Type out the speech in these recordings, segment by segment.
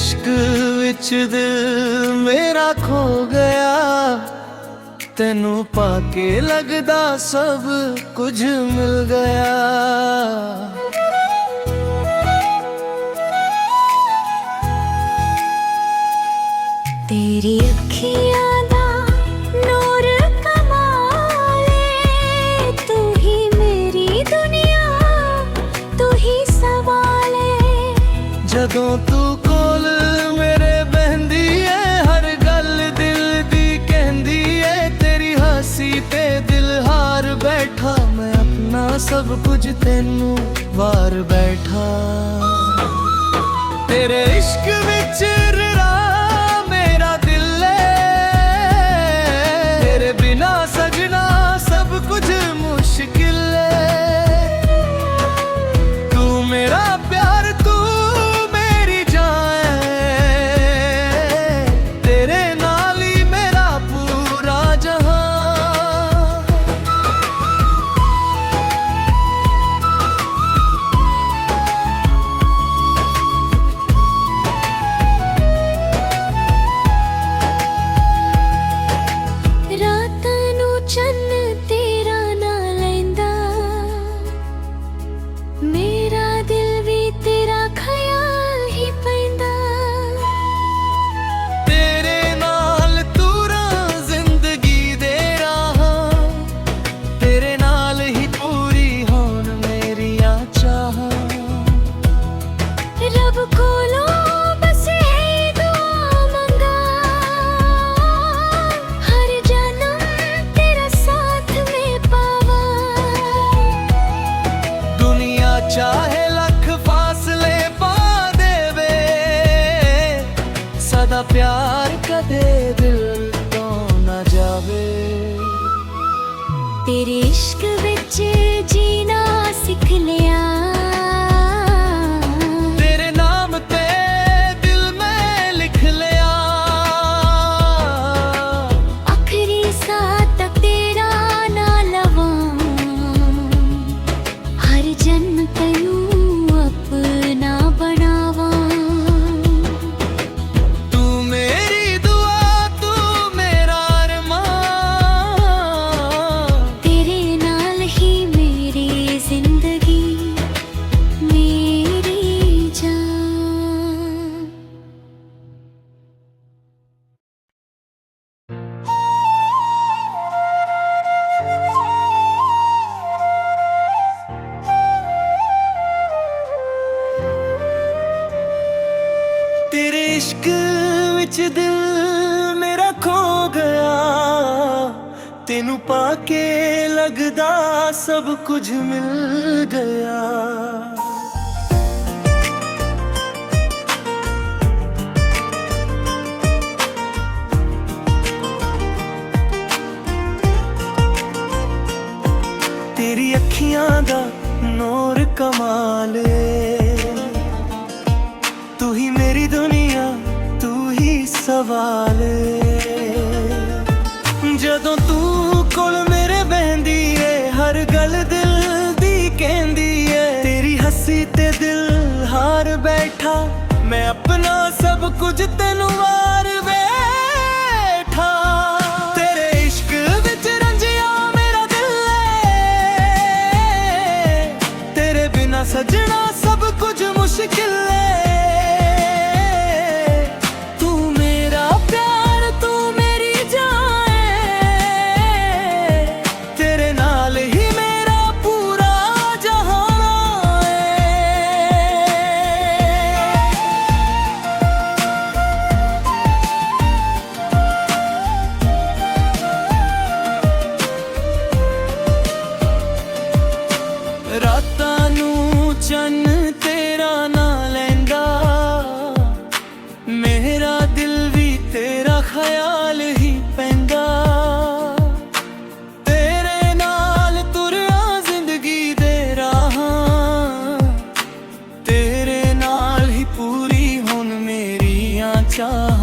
इश्क विच दिल मेरा खो गया, तेनू पाके लगदा सब कुछ मिल गया। तेरी अखियां दा नूर कमाले, तू ही मेरी दुनिया, तू ही सवाले। जदों तू कोल मेरे बहंदी है, हर गल दिल दी कहंदी है। तेरी हंसी ते दिल हार बैठा, मैं अपना सब कुछ तेनू वार बैठा। तेरे इश्क विच रहा मेरा दिल है, तेरे बिना सजना सब कुछ मुश्किल है। तू मेरा प्यार, तू मेरी जान है, तेरे नाल ही मेरा पूरा जहां। चन्न तेरा ना लैंदा, मेरा दिल भी तेरा ख्याल ही पैंदा। तेरे नाल तूरा जिंदगी दे रहा, तेरे नाल ही पूरी होन मेरिया चाह। रब कोलो बस यही दुआ मंगा, हर जन्म तेरा साथ में पावा। दुनिया चाहे लख फासले पा देवे, सदा प्यार कदे दिल तो न जावे। तेरे इश्क विच जीना सिख लिया, तेरे नाम ते दिल में लिख लिया। आखिरी साथ तक तेरा ना लवां, हर जन्म तैनू अपना बनावां। तू मेरी दुआ, तू मेरा अरमान, तेरे नाल ही मेरी जिंदगी, मेरी जान। तेरे इश्क विच दिल मेरा खो गया, तेनू पाके लगदा सब कुछ मिल गया। तेरी अखियां दा नूर कमाल है, तू ही मेरी दुनिया, तू ही सवाल है। जदों तू कोल मेरे बहंदी है, हर गल दिल दी कहंदी है। तेरी हंसी ते दिल हार बैठा, मैं अपना सब कुछ तेनू वार बैठा। तेरे इश्क विच रंजिया मेरा दिल है, तेरे बिना सजना सब कुछ मुश्किल है। तू मेरा प्यार, तू मेरी जान है, तेरे नाल ही मेरा पूरा जहां है। रातां नू चन्न तेरा ना लैंदा, मेरा दिल भी तेरा ख्याल ही पैंदा। तेरे नाल तुरिया जिंदगी दे रहा, तेरे नाल ही पूरी होन मेरिया चाह।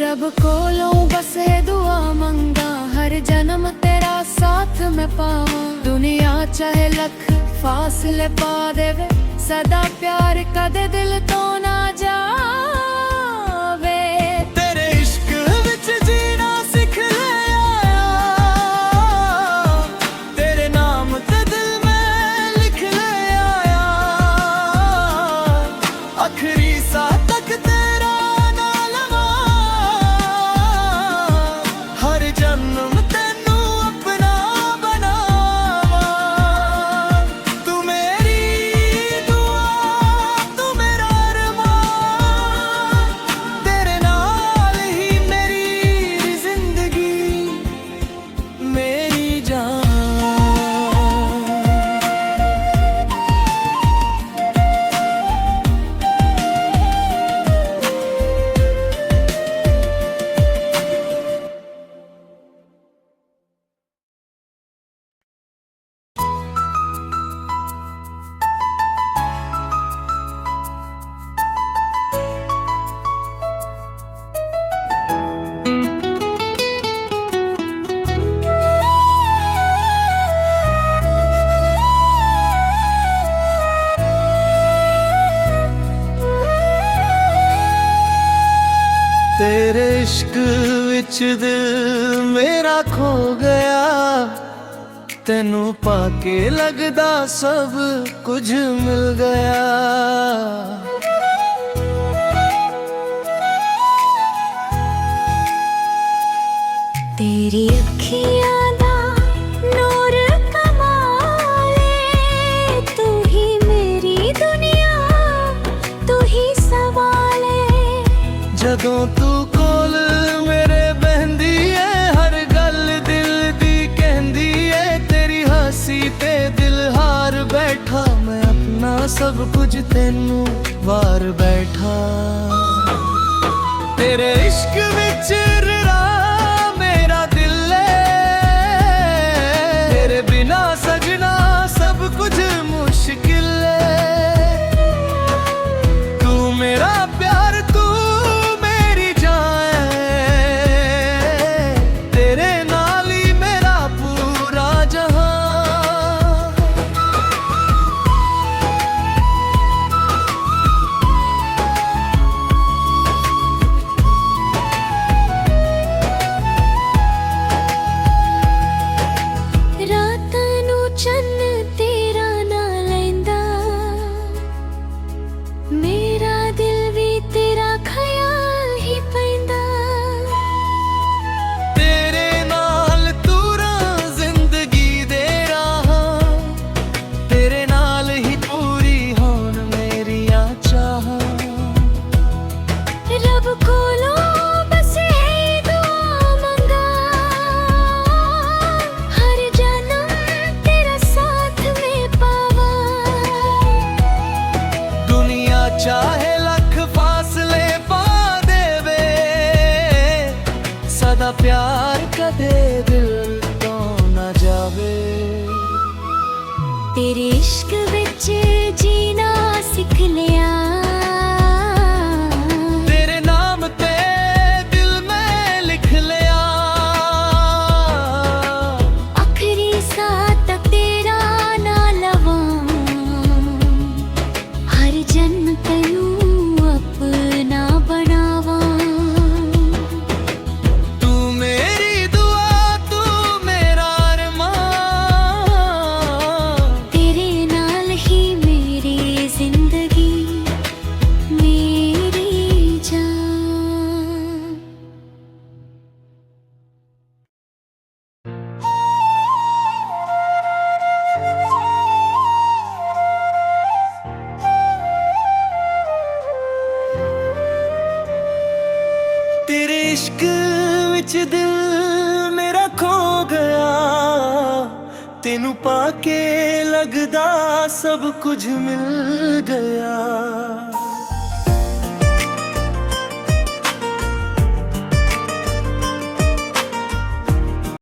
रब कोलों बस ये दुआ मंगा, हर जन्म तेरा साथ मैं पावां। दुनिया चाहे लख फासले पा देवे, सदा प्यार कदे दिल तो ना जावे। तेरे इश्क विच जीना सिख लिया, तेरे नाम ते दिल में लिख लिया। आखिरी साह तक तेरा ना लवा, हर जन्म तेनू अपना बनावा। तू मेरी दुआ, तू मेरा अरमान, तेरे नाल ही मेरी जिंदगी, मेरी जान। तेरे इश्क विच दिल मेरा खो गया, तेनू पाके लगदा सब कुछ मिल गया। तेरी अखियां दा नूर कमाले, तू ही मेरी दुनिया, तू ही सवाले। जदों तू कोल मेरे बहंदी है, हर गल दिल दी कहंदी है। तेरी हंसी ते दिल हार बैठा, मैं अपना सब कुछ तेनू वार बैठा। तेरे इश्क विच ररा मेरा दिल है, तेरे बिना सजना सब कुछ मुश्किल है। तू मेरा प्यार, तू मेरी जान है, तेरे नाल ही मेरा पूरा जहां। रातां नू चन्न तेरा ना लैंदा, मेरा दिल भी तेरा ख्याल ही पैंदा। तेरे नाल तूरा जिंदगी दे राहां, तेरे नाल ही पूरी होन मेरियां चाहां। रब कोलो बस यही दुआ मंगा, हर जन्म तेरा साथ में पावा। दुनिया चाहे लख फासले पा देवे, सदा प्यार कदे दिल तो ना जावे। तेरे इश्क विच जीना सिख लिया, तेरे नाम ते दिल में लिख लिया। आखिरी साह तक तेरा ना लवां, हर जन्म तेनू अपना बनावा। तू मेरी दुआ, तू मेरा अरमान, तेरे नाल ही मेरी जिंदगी, मेरी जान। तेरे इश्क विच दिल मेरा खो गया, तेनू पाके लगदा सब कुछ मिल गया।